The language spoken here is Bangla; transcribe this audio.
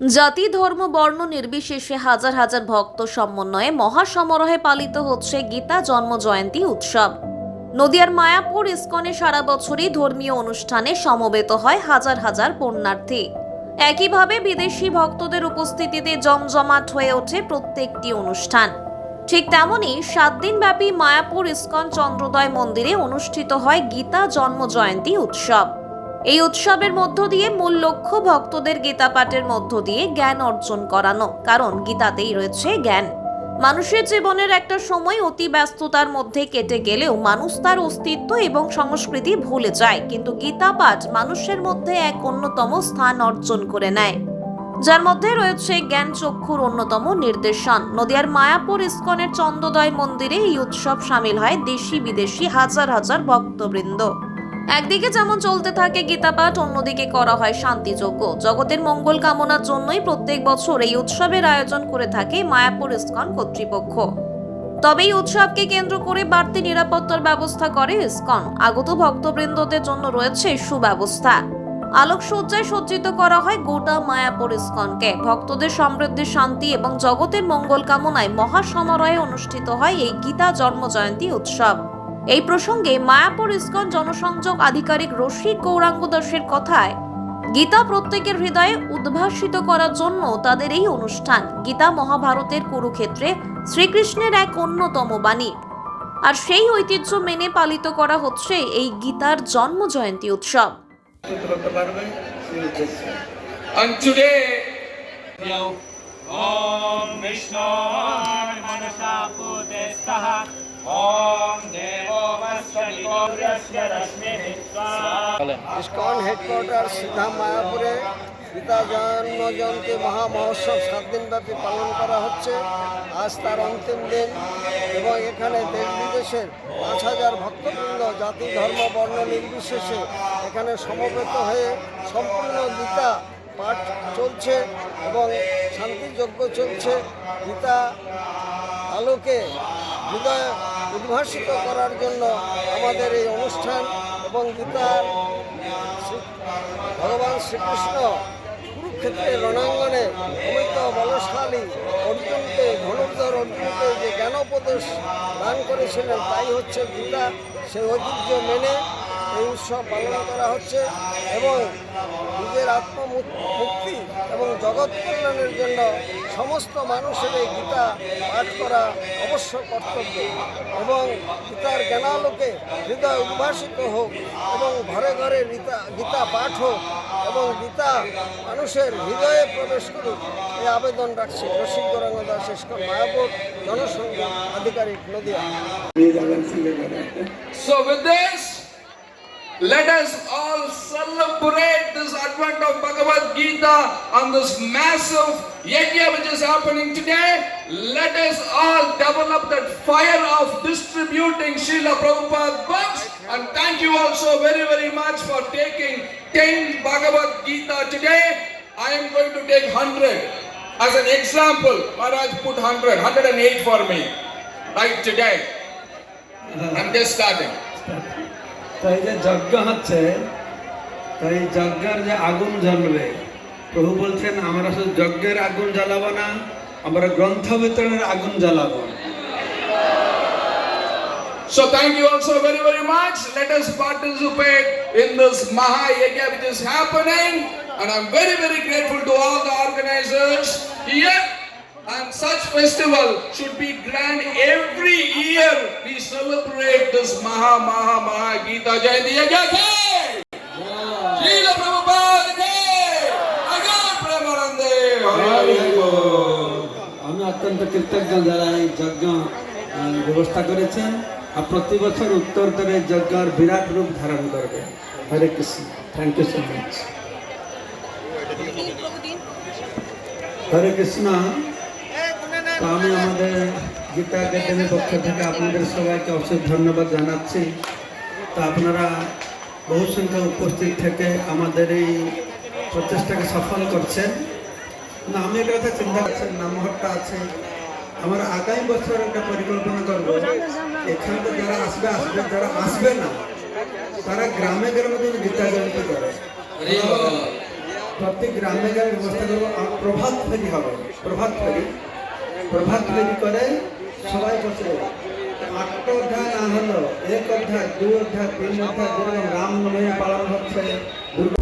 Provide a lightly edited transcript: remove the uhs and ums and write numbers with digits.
জাতি ধর্ম বর্ণ নির্বিশেষে হাজার হাজার ভক্ত সমন্বয়ে মহাসমারোহে পালিত হচ্ছে গীতা জন্ম জয়ন্তী উৎসব। নদিয়ার মায়াপুর ইস্কনে সারা বছরই ধর্মীয় অনুষ্ঠানে সমবেত হয় হাজার হাজার পুণ্যার্থী। একইভাবে বিদেশি ভক্তদের উপস্থিতিতে জমজমাট হয়ে ওঠে প্রত্যেকটি অনুষ্ঠান। ঠিক তেমনি 7 দিন ব্যাপী মায়াপুর ইস্কন চন্দ্রোদয় মন্দিরে অনুষ্ঠিত হয় গীতা জন্ম জয়ন্তী উৎসব। এই উৎসবের মধ্য দিয়ে মূল লক্ষ্য ভক্তদের গীতা পাঠের মধ্য দিয়ে জ্ঞান অর্জন করানো, কারণ গীতাতেই রয়েছে জ্ঞান। মানুষের জীবনের একটা সময় অতি ব্যস্ততার মধ্যে কেটে গেলেও মানুষ তার অস্তিত্ব এবং সংস্কৃতি ভুলে যায়, কিন্তু গীতা পাঠ মানুষের মধ্যে এক অন্যতম স্থান অর্জন করে নেয়, যার মধ্যে রয়েছে জ্ঞান চক্ষুর অন্যতম নির্দেশন। নদিয়ার মায়াপুর ইস্কনের চন্দ্রোদয় মন্দিরে এই উৎসব সামিল হয় দেশি বিদেশি হাজার হাজার ভক্তবৃন্দ। একদিকে যেমন চলতে থাকে গীতা পাঠ, অন্যদিকে করা হয় শান্তিযজ্ঞ। জগতের মঙ্গল কামনার জন্যই প্রত্যেক বছর এই উৎসবের আয়োজন করে থাকে মায়াপুর ইস্কন কর্তৃপক্ষ। তবে এই উৎসবকে কেন্দ্র করে বাড়তি নিরাপত্তার ব্যবস্থা করে ইস্কন। আগত ভক্তবৃন্দদের জন্য রয়েছে সুব্যবস্থা। আলোকসজ্জায় সজ্জিত করা হয় গোটা মায়াপুর ইস্কনকে। ভক্তদের সমৃদ্ধি, শান্তি এবং জগতের মঙ্গল কামনায় মহাসমারোহে অনুষ্ঠিত হয় এই গীতা জন্ম জয়ন্তী উৎসব। এই প্রসঙ্গে মায়াপুর ইস্কন জনসংযোগ আধিকারিক রসিক গৌরাঙ্গ দাসের কথায়, গীতা প্রত্যেকের হৃদয়ে উদ্ভাসিত করার জন্য তাদের এই অনুষ্ঠান। গীতা মহাভারতের কুরুক্ষেত্রে শ্রীকৃষ্ণের এক অন্যতম বাণী, আর সেই ঐতিহ্য মেনে পালিত করা হচ্ছে এই গীতার জন্ম জয়ন্তী উৎসব। And today, Om Vishnu Manasa Pudestah Om Devo Vasyadiko Vyasya Rashmihi ISKCON headquarter সিধা মায়াপুরে গীতা জন্ম জয়ন্তী মহামহোৎসব 7 দিন ব্যাপী পালন করা হচ্ছে। আজ তার অন্তিম দিন এবং এখানে দেশ বিদেশের 5,000 ভক্তবৃন্দ জাতি ধর্ম বর্ণ নির্বিশেষে এখানে সমবেত হয়ে সম্পূর্ণ গীতা পাঠ চলছে এবং শান্তিযজ্ঞ চলছে। গীতা আলোকে হৃদয় উদ্ভাসিত করার জন্য আমাদের এই অনুষ্ঠান এবং গীতার ভগবান শ্রীকৃষ্ণ কুরুক্ষেত্রের রণাঙ্গনে অমিত বলশালী অর্জুনকে, ধনুর্ধর অর্জুনকে যে জ্ঞানোপদেশ দান করেছিলেন, তাই হচ্ছে গীতা। সেই ঐতিহ্য মেনে এই উৎসব পালন করা হচ্ছে এবং নিজের আত্মমুক্তি এবং জগৎ কল্যাণের জন্য সমস্ত মানুষের এই গীতা পাঠ করা অবশ্য কর্তব্য এবং গীতার জ্ঞানালোকে হৃদয় উদ্ভাসিত হোক এবং ঘরে ঘরে গীতা পাঠ হোক এবং গীতা মানুষের হৃদয়ে প্রবেশ করুক, এই আবেদন রাখছি। রসিক গৌরাঙ্গ দাস, ইস্কন মায়াপুর, জনসংযোগ আধিকারিক, Nadia. so with this, let us all celebrate this advent of Bhagavad Gita on this massive yajna which is happening today. Let us all develop that fire of distributing Srila Prabhupada books. And thank you also very, very much for taking 10 Bhagavad Gita today. I am going to take 100 as an example. Maharaj put 108 for me right today. I'm just starting. তো এই যে যজ্ঞ হচ্ছে, তো এই যজ্ঞের যে আগুন জ্বলবে, প্রভু বলছেন আমরা শুধু যজ্ঞের আগুন জ্বালাবো না, আমরা গ্রন্থ বিতরণের আগুন জ্বালাবো। So thank you also very, very much. Let us participate in this Maha Yajna which is happening, and I'm very, very grateful to all the organizers here. And such festival should be grand every year. We celebrate this Maha Gita Jayanti Yajna. Srila Prabhupada Jai! Agar Premanande! আমি অত্যন্ত কৃতজ্ঞ যারা এই যজ্ঞ ব্যবস্থা করেছেন, আর প্রতি বছর উত্তরোত্তর এই যজ্ঞের বিরাট রূপ ধারণ করবে। Hare Krishna, thank you so much. Hare Krishna. তো আমি আমাদের গীতা একাডেমির পক্ষ থেকে আপনাদের সবাইকে অশেষ ধন্যবাদ জানাচ্ছি। তো আপনারা বহু সংখ্যা উপস্থিত থেকে আমাদের এই প্রচেষ্টাকে সফল করছেন। না, আমি একটা কথা চিন্তা করছেন, নামহট্টা আছে, আমরা আগামী বছর একটা পরিকল্পনা করবো। এখানে তো যারা আসবে, যারা আসবে না তারা গ্রামে গ্রামে যদি গীতা জয়ন্তী করে, প্রত্যেক গ্রামে গ্রামে ব্যবস্থা করবো। আর প্রভাত ফেরি হবে, প্রভাত ফেরি করে সবাই বসে 8টা অধ্যায় না হলো 1 অধ্যায় 2 অধ্যায় 3 অধ্যায় যেরকম রামনবমী পালন হচ্ছে, দুর্গা